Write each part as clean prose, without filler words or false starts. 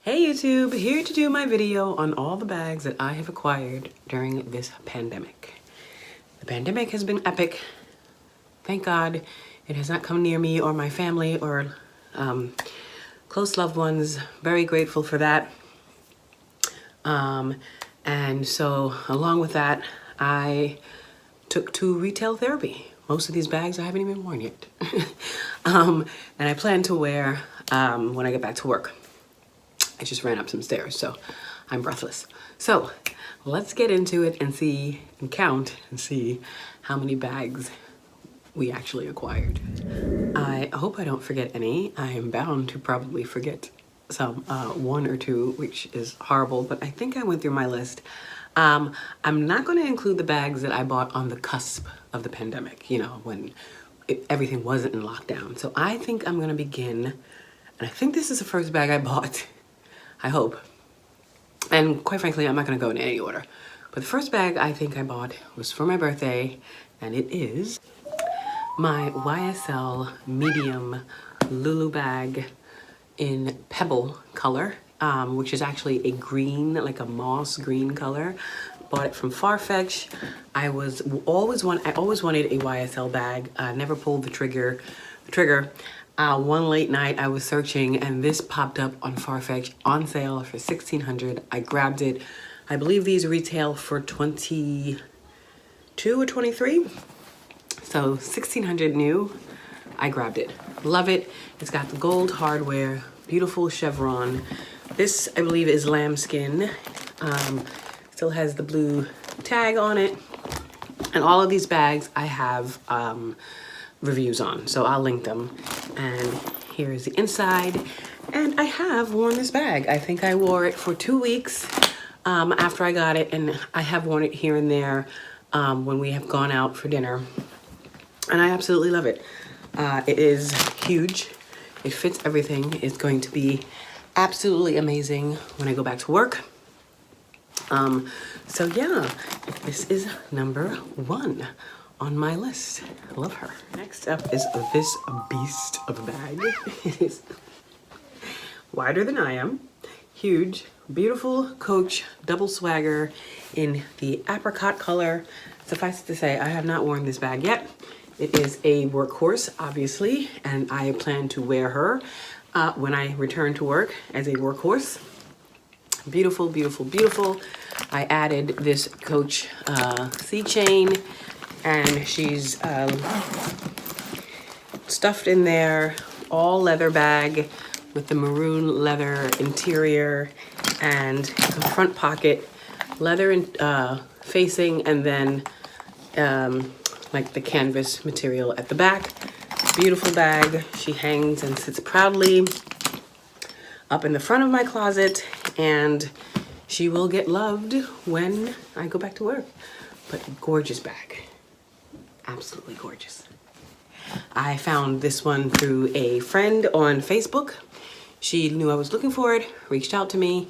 Hey YouTube, here to do my video on all the bags that I have acquired during this pandemic. The pandemic has been epic. Thank God it has not come near me or my family or close loved ones. Very grateful for that. And so along with that, I took to retail therapy. Most of these bags I haven't even worn yet. And I plan to wear when I get back to work. I just ran up some stairs, so I'm breathless. So let's get into it and see and count and see how many bags we actually acquired. I hope I don't forget any. I am bound to probably forget some, one or two, which is horrible, but I think I went through my list. I'm not going to include the bags that I bought on the cusp of the pandemic, you know, when everything wasn't in lockdown. So I think I'm going to begin, and I think this is the first bag I bought. I hope. And quite frankly, I'm not going to go in any order. But the first bag I think I bought was for my birthday, and it is my YSL medium Lulu bag in pebble color, which is actually a green, like a moss green color. Bought it from Farfetch. I always wanted a YSL bag. Never pulled the trigger. One late night I was searching and this popped up on Farfetch on sale for $1,600. I grabbed it. I believe these retail for $22 or $23. So $1,600 new. I grabbed it. Love it. It's got the gold hardware, beautiful chevron. This I believe is lambskin. Still has the blue tag on it. And all of these bags I have reviews on, so I'll link them. And here's the inside, and I have worn this bag. I think I wore it for 2 weeks after I got it, and I have worn it here and there when we have gone out for dinner, and I absolutely love it. It is huge. It fits everything. It's going to be absolutely amazing when I go back to work. So yeah, this is number 1 on my list. I love her. Next up is this beast of a bag. It is wider than I am, huge, beautiful Coach double swagger in the apricot color. Suffice it to say, I have not worn this bag yet. It is a workhorse, obviously, and I plan to wear her when I return to work as a workhorse. Beautiful, beautiful, beautiful. I added this Coach C chain, and she's stuffed in there, all leather bag with the maroon leather interior and the front pocket, leather facing, and then like the canvas material at the back. Beautiful bag. She hangs and sits proudly up in the front of my closet, and she will get loved when I go back to work. But gorgeous bag. Absolutely gorgeous. I found this one through a friend on Facebook. She knew I was looking for it, reached out to me,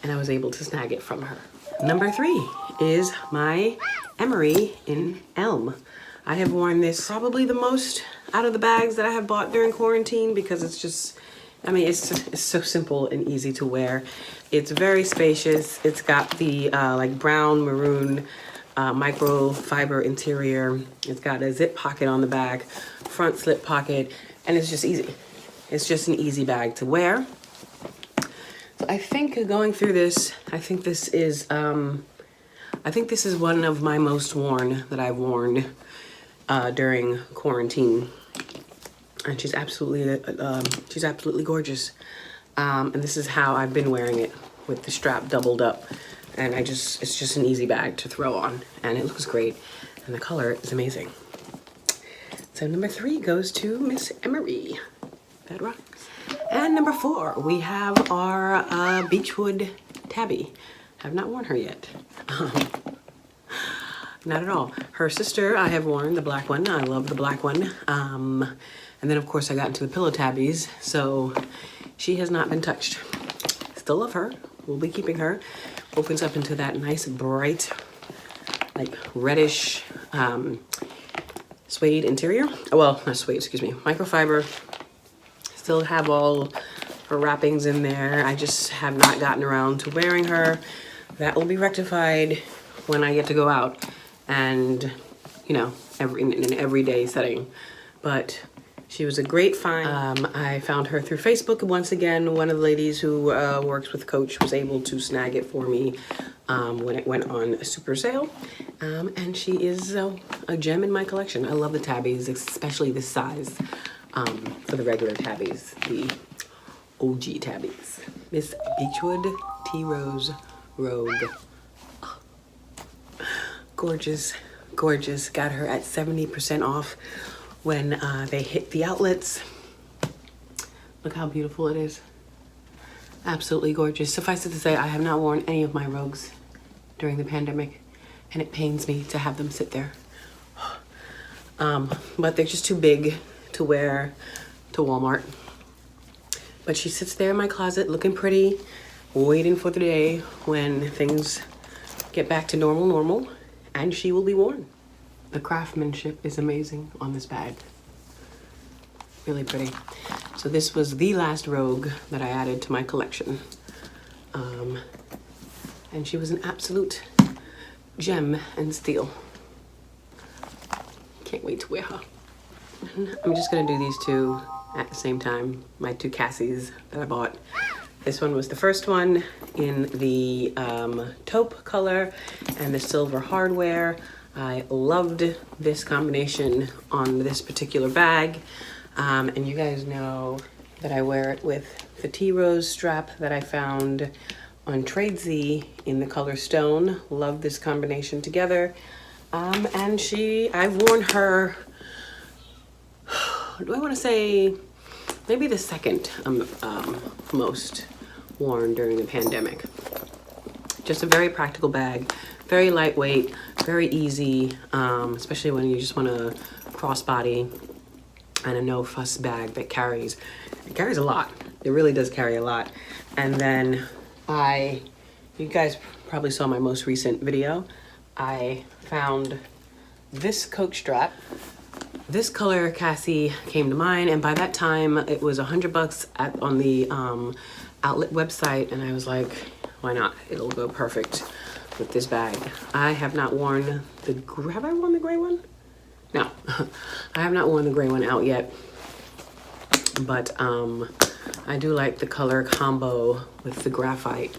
and I was able to snag it from her. Number 3 is my Emery in Elm. I have worn this probably the most out of the bags that I have bought during quarantine because it's just, I mean, it's so simple and easy to wear. It's very spacious. It's got the like brown maroon microfiber interior. It's got a zip pocket on the back, front slip pocket, and it's just easy. It's just an easy bag to wear. So I think going through this, I think this is one of my most worn that I've worn during quarantine. And she's absolutely gorgeous. And this is how I've been wearing it, with the strap doubled up. And it's just an easy bag to throw on, and it looks great, and the color is amazing. So number 3 goes to Miss Emery. That rocks. And number 4, we have our Beechwood Tabby. Have not worn her yet. Not at all. Her sister, I have worn the black one. I love the black one. And then of course I got into the pillow tabbies, so she has not been touched. Still love her. We'll be keeping her. Opens up into that nice bright, like reddish suede interior. Well, not suede, excuse me, microfiber. Still have all her wrappings in there. I just have not gotten around to wearing her. That will be rectified when I get to go out and, you know, in an everyday setting. But she was a great find. I found her through Facebook. Once again, one of the ladies who works with Coach was able to snag it for me when it went on a super sale. And she is a gem in my collection. I love the tabbies, especially this size for the regular tabbies, the OG tabbies. Miss Beechwood Tea Rose Rogue. Gorgeous, gorgeous. Got her at 70% off when they hit the outlets. Look how beautiful it is. Absolutely gorgeous. Suffice it to say, I have not worn any of my Rogues during the pandemic, and it pains me to have them sit there. But they're just too big to wear to Walmart. But she sits there in my closet looking pretty, waiting for the day when things get back to normal, and she will be worn. The craftsmanship is amazing on this bag. Really pretty. So this was the last Rogue that I added to my collection. And she was an absolute gem and steal. Can't wait to wear her. I'm just gonna do these two at the same time. My two Cassies that I bought. This one was the first one in the taupe color and the silver hardware. I loved this combination on this particular bag. And you guys know that I wear it with the tea rose strap that I found on Tradesy in the color stone. Love this combination together. And I've worn her, do I want to say, maybe the second most worn during the pandemic. Just a very practical bag, very lightweight, very easy, especially when you just want to crossbody, and a no fuss bag that carries a lot. It really does carry a lot. And then you guys probably saw my most recent video. I found this Coach strap. This color, Cassie, came to mind, and by that time it was $100 on the outlet website, and I was like, why not? It'll go perfect with this bag. I have not worn have I worn the gray one? No, I have not worn the gray one out yet, but I do like the color combo with the graphite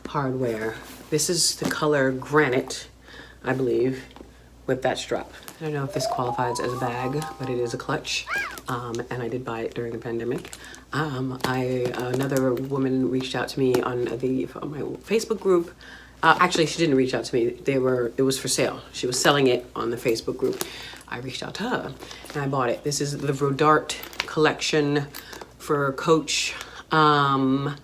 hardware. This is the color Granite, I believe, with that strap. I don't know if this qualifies as a bag, but it is a clutch, and I did buy it during the pandemic. Another woman reached out to me on my Facebook group. Actually, she didn't reach out to me. It was for sale. She was selling it on the Facebook group. I reached out to her and I bought it. This is the Rodarte collection for Coach. I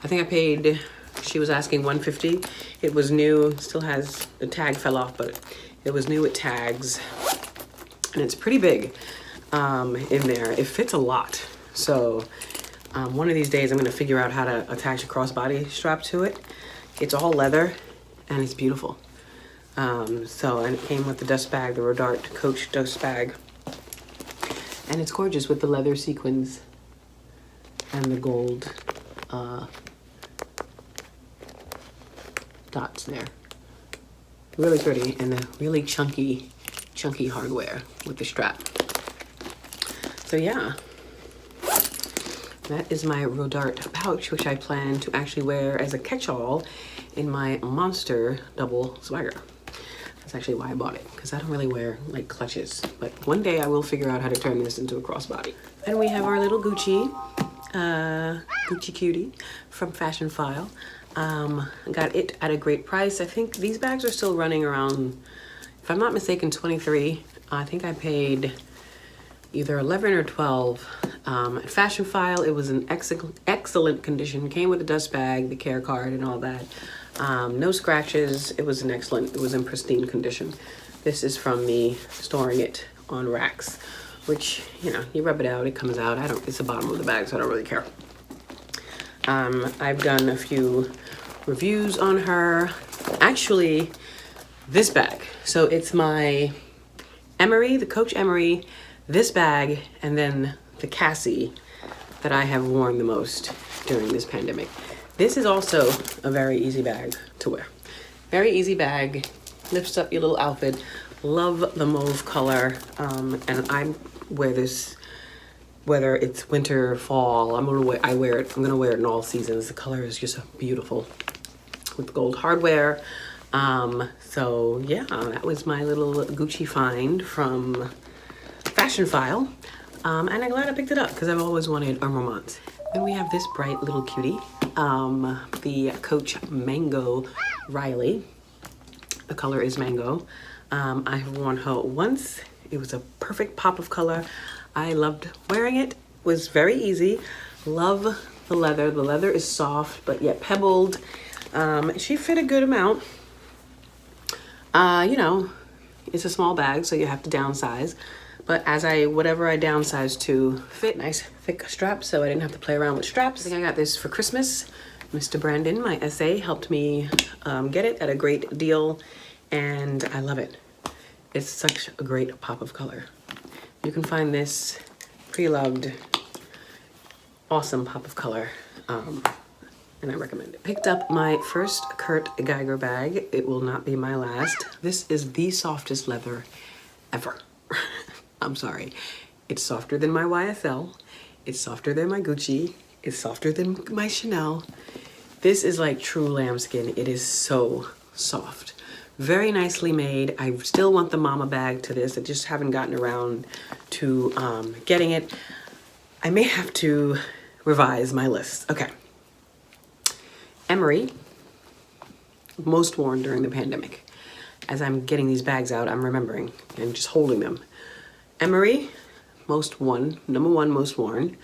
think I paid, she was asking $150. It was new, still has, the tag fell off, but it was new with tags. And it's pretty big in there. It fits a lot. So one of these days I'm gonna figure out how to attach a crossbody strap to it. It's all leather and it's beautiful. And it came with the dust bag, the Rodarte Coach dust bag. And it's gorgeous with the leather sequins and the gold dots there. Really pretty, and the really chunky hardware with the strap. So yeah, that is my Rodarte pouch, which I plan to actually wear as a catch-all in my Monster double swagger. That's actually why I bought it, because I don't really wear like clutches, but one day I will figure out how to turn this into a crossbody. And we have our little Gucci cutie from Fashion File. Got it at a great price. I think these bags are still running around, if I'm not mistaken, 23. I think I paid either 11 or 12. At Fashion File, it was in excellent condition. Came with a dust bag, the care card, and all that. No scratches. It was in pristine condition. This is from me storing it on racks, which, you know, you rub it out, it comes out. It's the bottom of the bag, so I don't really care. I've done a few reviews on her. Actually, this bag. So it's my Emery, the Coach Emery, this bag, and then the Cassie that I have worn the most. during this pandemic. This is also a very easy bag to wear. Very easy bag, lifts up your little outfit. Love the mauve color, and I wear this whether it's winter, fall. I'm gonna wear it in all seasons. The color is just beautiful with gold hardware. So yeah, that was my little Gucci find from Fashion File. And I'm glad I picked it up because I've always wanted Armaments. Then we have this bright little cutie, the Coach Mango Riley. The color is mango. I have worn her once. It was a perfect pop of color. I loved wearing it. It was very easy. Love the leather. The leather is soft, but yet pebbled. She fit a good amount. You know, it's a small bag, so you have to downsize. But whatever I downsized to fit, nice thick strap, so I didn't have to play around with straps. I think I got this for Christmas. Mr. Brandon, my SA, helped me get it at a great deal, and I love it. It's such a great pop of color. You can find this pre-loved, awesome pop of color, and I recommend it. Picked up my first Kurt Geiger bag. It will not be my last. This is the softest leather ever. I'm sorry. It's softer than my YSL. It's softer than my Gucci. It's softer than my Chanel. This is like true lambskin. It is so soft. Very nicely made. I still want the mama bag to this. I just haven't gotten around to getting it. I may have to revise my list. Okay. Emery, most worn during the pandemic. As I'm getting these bags out, I'm remembering and just holding them. Emery, most worn, number one most worn.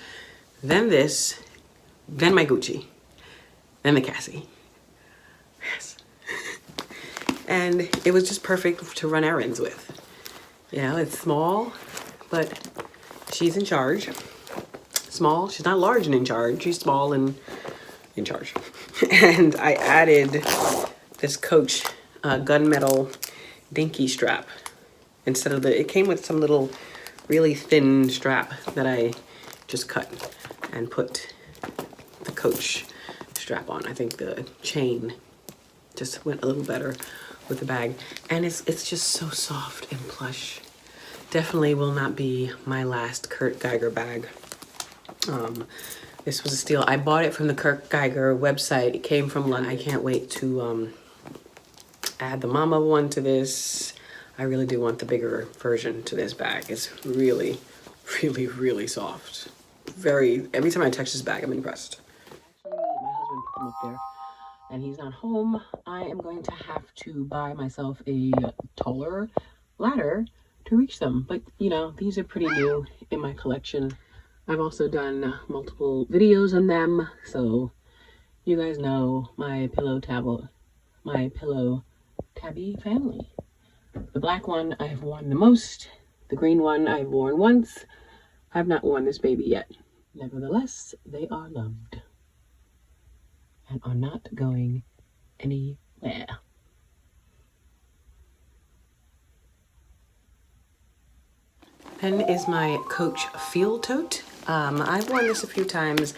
Then this, then my Gucci, then the Cassie. Yes. And it was just perfect to run errands with. You know, it's small, but she's in charge. Small, she's not large and in charge. She's small and in charge. And I added this Coach gunmetal dinky strap. Instead of it came with some little really thin strap that I just cut and put the Coach strap on. I think the chain just went a little better with the bag, and it's just so soft and plush. Definitely will not be my last Kurt Geiger bag. This was a steal. I bought it from the Kurt Geiger website. It came from London. I can't wait to add the mama one to this. I really do want the bigger version to this bag. It's really, really, really soft. Every time I touch this bag, I'm impressed. Actually, my husband put them up there, and he's not home. I am going to have to buy myself a taller ladder to reach them. But, you know, these are pretty new in my collection. I've also done multiple videos on them, so you guys know my pillow tabby family. The black one I have worn the most. The green one I've worn once. I have not worn this baby yet. Nevertheless, they are loved and are not going anywhere. Then is my Coach Field Tote. I've worn this a few times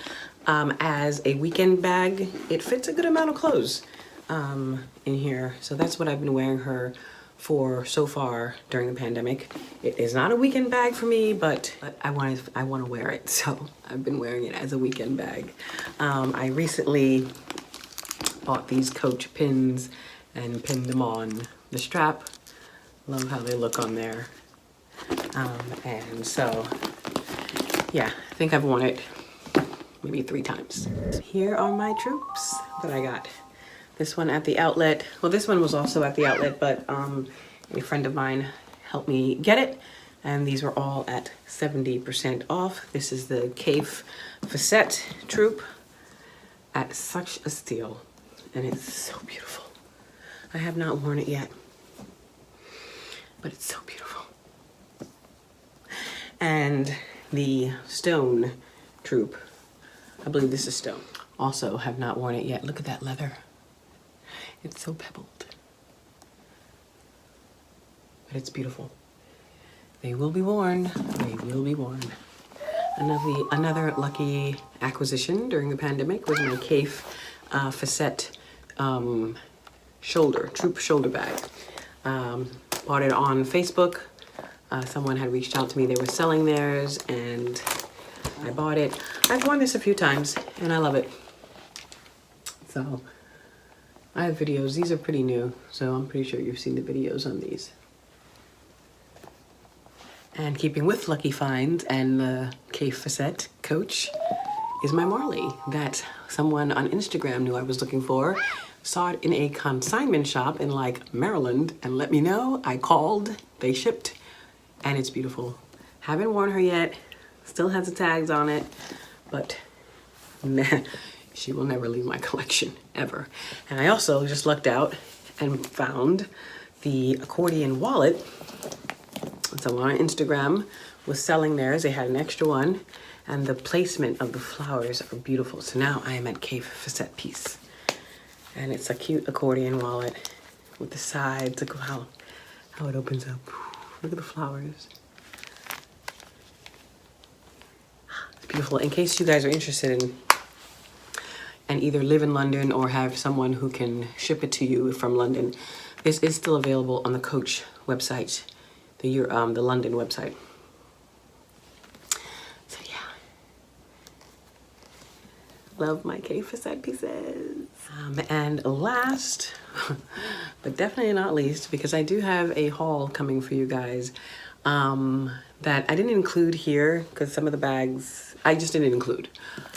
as a weekend bag. It fits a good amount of clothes in here. So that's what I've been wearing her for so far during the pandemic. It is not a weekend bag for me, but I want to wear it. So I've been wearing it as a weekend bag. I recently bought these Coach pins and pinned them on the strap. Love how they look on there. And so, yeah, I think I've worn it maybe 3 times. Here are my troops that I got. This one at the outlet. Well, this one was also at the outlet, but a friend of mine helped me get it. And these were all at 70% off. This is the Cafe Facette troop at such a steal. And it's so beautiful. I have not worn it yet, but it's so beautiful. And the Stone troop, I believe this is Stone. Also have not worn it yet. Look at that leather. It's so pebbled, but it's beautiful. They will be worn. They will be worn. Another lucky acquisition during the pandemic was my Cafe facette troop shoulder bag. Bought it on Facebook. Someone had reached out to me. They were selling theirs and I bought it. I've worn this a few times and I love it. So I have videos. These are pretty new, so I'm pretty sure you've seen the videos on these. And keeping with lucky finds and the Cafe facette Coach is my Marley that someone on Instagram knew I was looking for. Saw it in a consignment shop in like Maryland and let me know. I called, they shipped, and it's beautiful. Haven't worn her yet, still has the tags on it, but nah, she will never leave my collection, ever. And I also just lucked out and found the accordion wallet. Someone on Instagram was selling theirs. They had an extra one, and the placement of the flowers are beautiful. So now I am at Cafe facette piece. And it's a cute accordion wallet with the sides. Look how it opens up. Look at the flowers. It's beautiful. In case you guys are interested in and either live in London or have someone who can ship it to you from London, this is still available on the Coach website, the London website. So yeah, love my Cafe facette pieces. And last, but definitely not least, because I do have a haul coming for you guys that I didn't include here because some of the bags I just didn't include.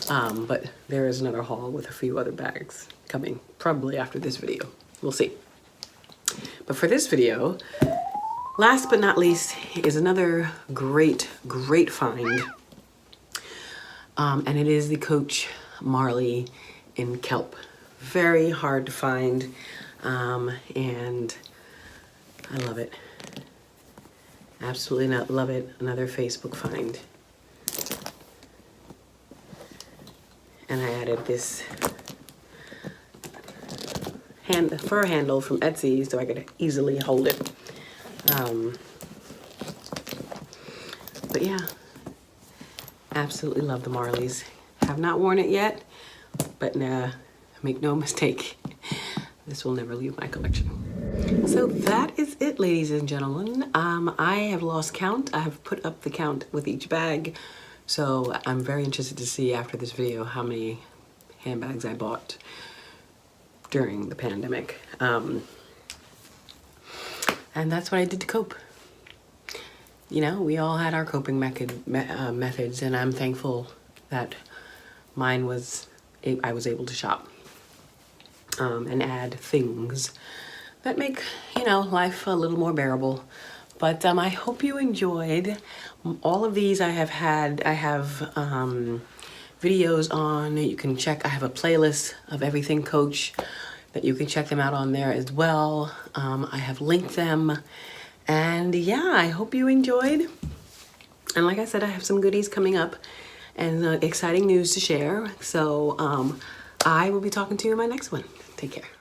But there is another haul with a few other bags coming probably after this video. We'll see. But for this video, last but not least is another great find. And it is the Coach Marley in kelp. Very hard to find, and I love it. Absolutely love it. Another Facebook find. And I added this fur handle from Etsy so I could easily hold it. But yeah, absolutely love the Marleys. Have not worn it yet, but make no mistake, this will never leave my collection. So that is it, ladies and gentlemen. I have lost count. I have put up the count with each bag. So I'm very interested to see after this video how many handbags I bought during the pandemic. And that's what I did to cope. You know, we all had our coping methods, and I'm thankful that mine was, I was able to shop and add things that make, you know, life a little more bearable. But I hope you enjoyed all of these. I have videos on. You can check. I have a playlist of everything Coach that you can check them out on there as well. I have linked them. And yeah, I hope you enjoyed. And like I said, I have some goodies coming up and exciting news to share. So I will be talking to you in my next one. Take care.